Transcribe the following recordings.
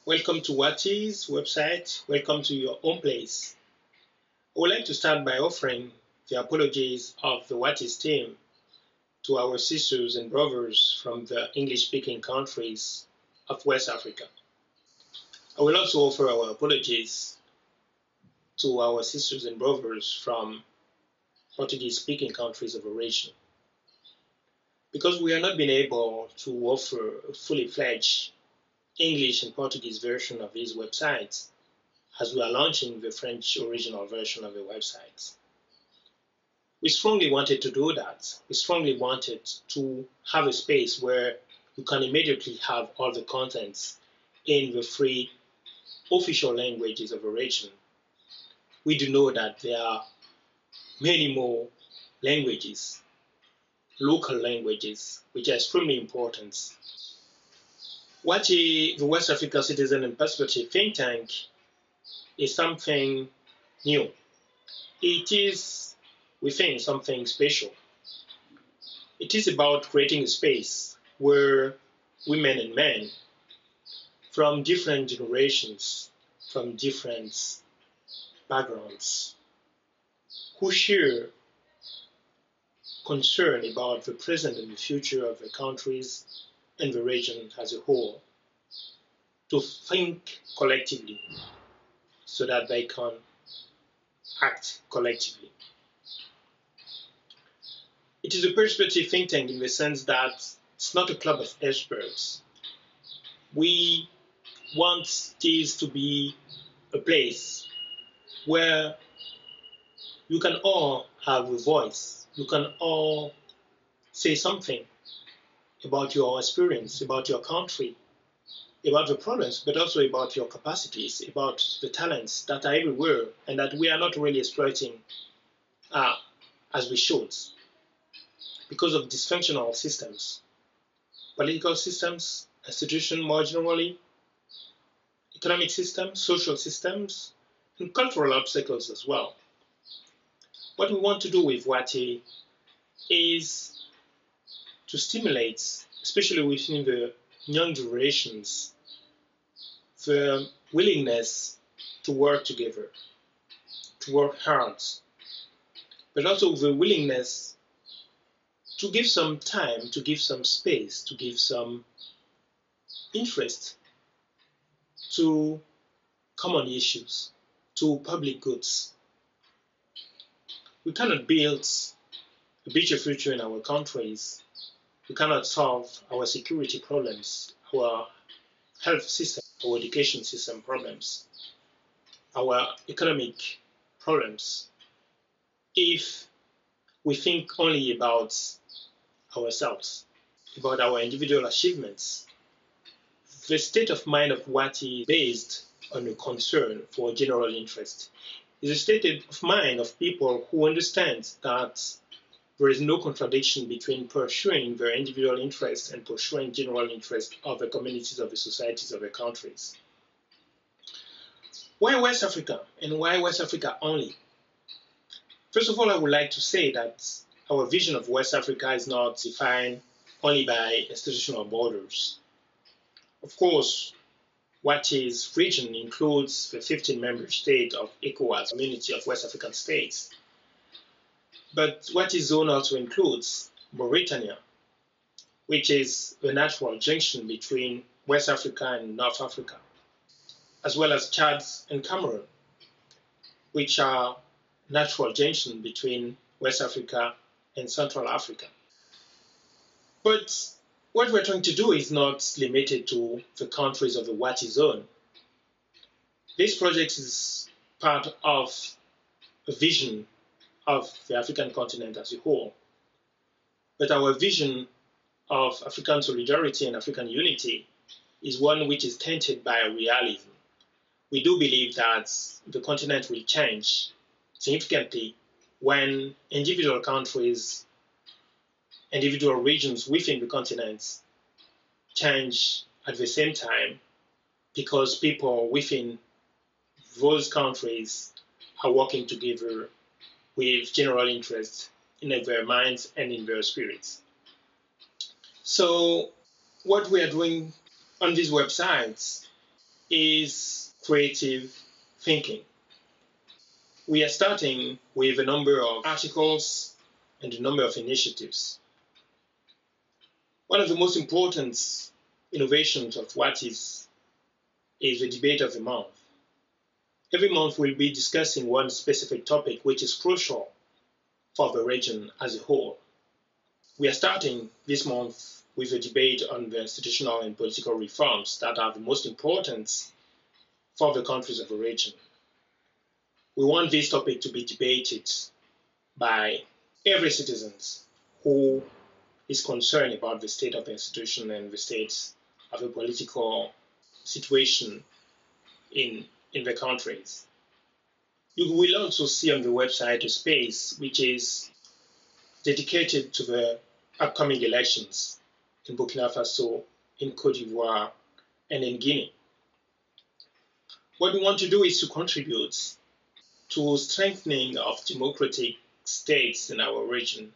Welcome to WATHI's website. Welcome to your own place. I would like to start by offering the apologies of the WATHI's team to our sisters and brothers from the English-speaking countries of West Africa. I will also offer our apologies to our sisters and brothers from Portuguese-speaking countries of origin. Because we have not been able to offer a fully fledged English and Portuguese version of these websites, as we are launching the French original version of the website. We strongly wanted to do that. We strongly wanted to have a space where you can immediately have all the contents in the three official languages of origin. We do know that there are many more languages, local languages, which are extremely important. WATHI, the West Africa Citizen and Perspective think tank, is something new. It is, we think, something special. It is about creating a space where women and men from different generations, from different backgrounds, who share concern about the present and the future of the countries and the region as a whole, to think collectively so that they can act collectively. It is a perspective think tank in the sense that it's not a club of experts. We want this to be a place where you can all have a voice, you can all say something about your experience, about your country, about the problems, but also about your capacities, about the talents that are everywhere and that we are not really exploiting as we should because of dysfunctional systems, political systems, institutions more generally, economic systems, social systems, and cultural obstacles as well. What we want to do with WATHI is to stimulate, especially within the young generations, the willingness to work together, to work hard, but also the willingness to give some time, to give some space, to give some interest to common issues, to public goods. We cannot build a better future in our countries. We cannot solve our security problems, our health system, our education system problems, our economic problems, if we think only about ourselves, about our individual achievements. The state of mind of WATHI, based on a concern for general interest, is a state of mind of people who understand that there is no contradiction between pursuing their individual interests and pursuing general interests of the communities, of the societies, of the countries. Why West Africa, and why West Africa only? First of all, I would like to say that our vision of West Africa is not defined only by institutional borders. Of course, WATHI's region includes the 15 member states of ECOWAS, Community of West African States. But WATHI's zone also includes Mauritania, which is a natural junction between West Africa and North Africa, as well as Chad and Cameroon, which are natural junction between West Africa and Central Africa. But what we're trying to do is not limited to the countries of the WATHI zone. This project is part of a vision of the African continent as a whole. But our vision of African solidarity and African unity is one which is tainted by realism. We do believe that the continent will change significantly when individual countries, individual regions within the continent change at the same time, because people within those countries are working together with general interest in their minds and in their spirits. So what we are doing on these websites is creative thinking. We are starting with a number of articles and a number of initiatives. One of the most important innovations of WATHI is the debate of the month. Every month we'll be discussing one specific topic which is crucial for the region as a whole. We are starting this month with a debate on the institutional and political reforms that are the most important for the countries of the region. We want this topic to be debated by every citizen who is concerned about the state of the institution and the state of the political situation in the countries. You will also see on the website a space which is dedicated to the upcoming elections in Burkina Faso, in Cote d'Ivoire, and in Guinea. What we want to do is to contribute to strengthening of democratic states in our region.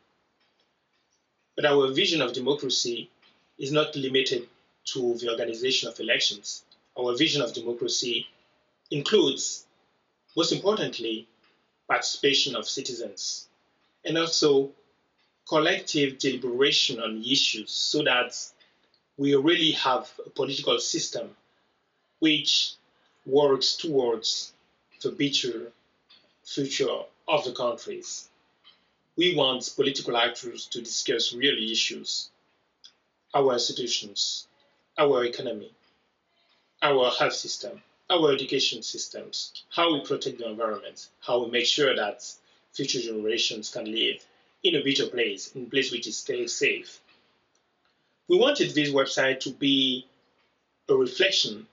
But our vision of democracy is not limited to the organization of elections. Our vision of democracy includes, most importantly, participation of citizens and also collective deliberation on issues so that we really have a political system which works towards the better future of the countries. We want political actors to discuss real issues, our institutions, our economy, our health system, our education systems, how we protect the environment, how we make sure that future generations can live in a better place, in a place which is still safe. We wanted this website to be a reflection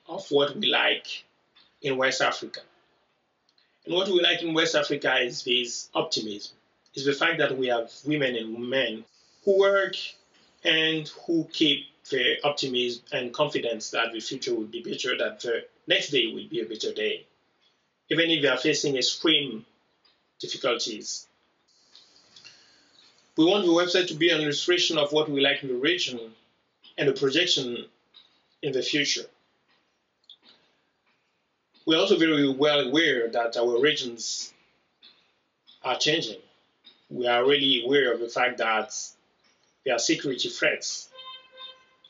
of what we like in West Africa. And what we like in West Africa is this optimism. It's the fact that we have women and men who work and who keep the optimism and confidence that the future will be better, that the next day will be a better day. Even if they are facing extreme difficulties. We want the website to be an illustration of what we like in the region and a projection in the future. We're also very well aware that our regions are changing. We are really aware of the fact that there are security threats.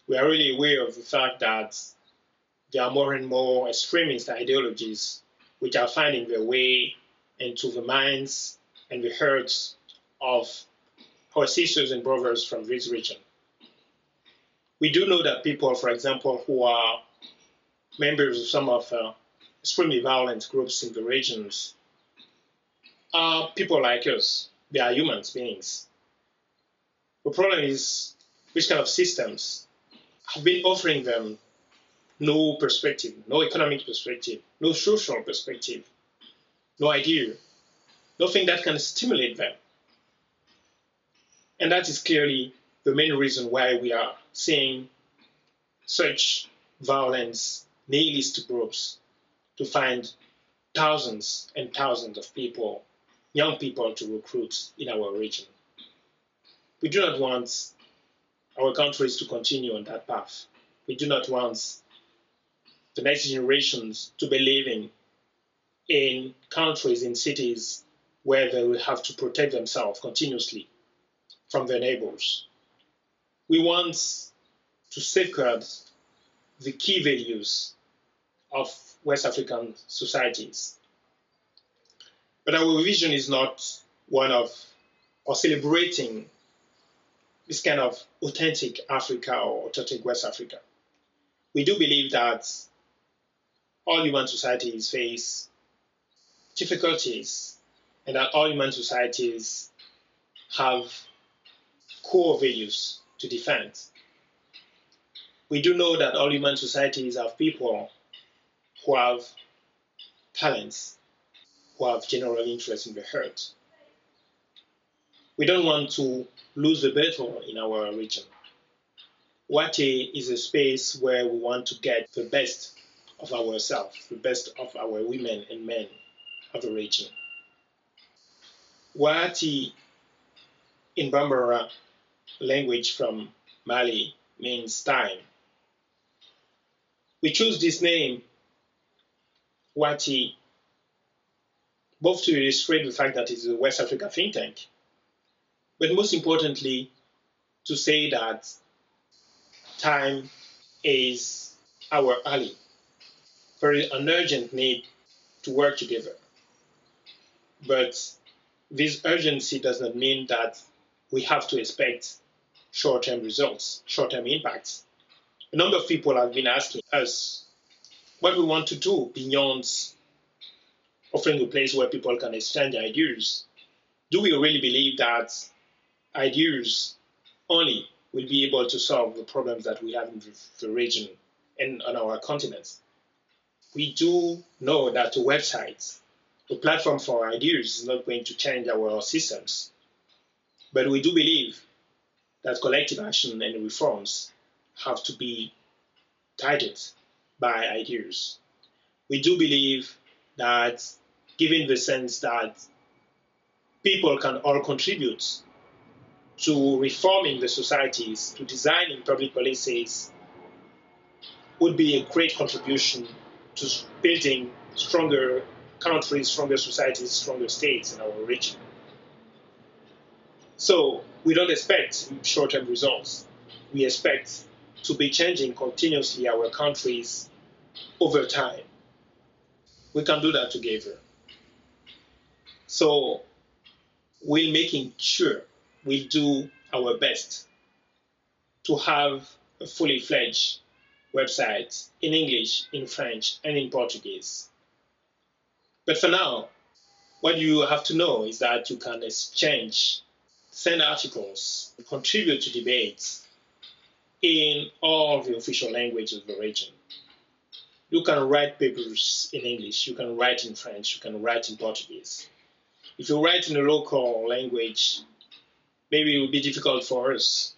We are really aware of the fact that there are more and more extremist ideologies which are finding their way into the minds and the hearts of our sisters and brothers from this region. We do know that people, for example, who are members of some of extremely violent groups in the regions are people like us. They are human beings. The problem is which kind of systems have been offering them no perspective, no economic perspective, no social perspective, no idea, nothing that can stimulate them. And that is clearly the main reason why we are seeing such violence, nihilist groups to find thousands and thousands of people, young people to recruit in our region. We do not want our countries to continue on that path. We do not want the next generations to be living in countries, in cities where they will have to protect themselves continuously from their neighbors. We want to safeguard the key values of West African societies. But our vision is not one of celebrating this kind of authentic Africa or authentic West Africa. We do believe that all human societies face difficulties and that all human societies have core values to defend. We do know that all human societies have people who have talents, who have general interest in the hurt. We don't want to lose the battle in our region. WATHI is a space where we want to get the best of ourselves, the best of our women and men of the region. WATHI in Bambara language from Mali means time. We choose this name, WATI, both to illustrate the fact that it's a West Africa think tank, but most importantly, to say that time is our ally. There is an urgent need to work together. But this urgency does not mean that we have to expect short-term results, short-term impacts. A number of people have been asking us what we want to do beyond offering a place where people can exchange ideas. Do we really believe that ideas only will be able to solve the problems that we have in the region and on our continent? We do know that a website, a platform for ideas, is not going to change our systems. But we do believe that collective action and reforms have to be guided by ideas. We do believe that, given the sense that people can all contribute to reforming the societies, to designing public policies, would be a great contribution to building stronger countries, stronger societies, stronger states in our region. So we don't expect short-term results. We expect to be changing continuously our countries over time. We can do that together. So we're making sure we do our best to have a fully fledged website in English, in French, and in Portuguese. But for now, what you have to know is that you can exchange, send articles, contribute to debates in all the official languages of the region. You can write papers in English, you can write in French, you can write in Portuguese. If you write in a local language, maybe it will be difficult for us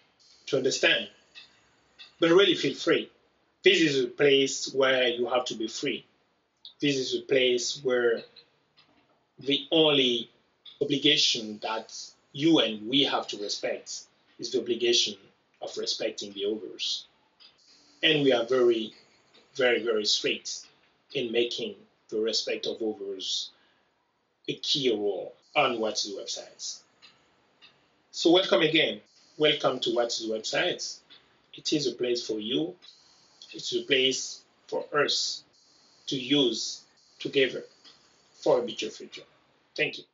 to understand. But really feel free. This is a place where you have to be free. This is a place where the only obligation that you and we have to respect is the obligation of respecting the others. And we are very, very, very strict in making the respect of others a key role on WATHI websites. So welcome again. Welcome to WATHI websites. It is a place for you. It's a place for us to use together for a better future. Thank you.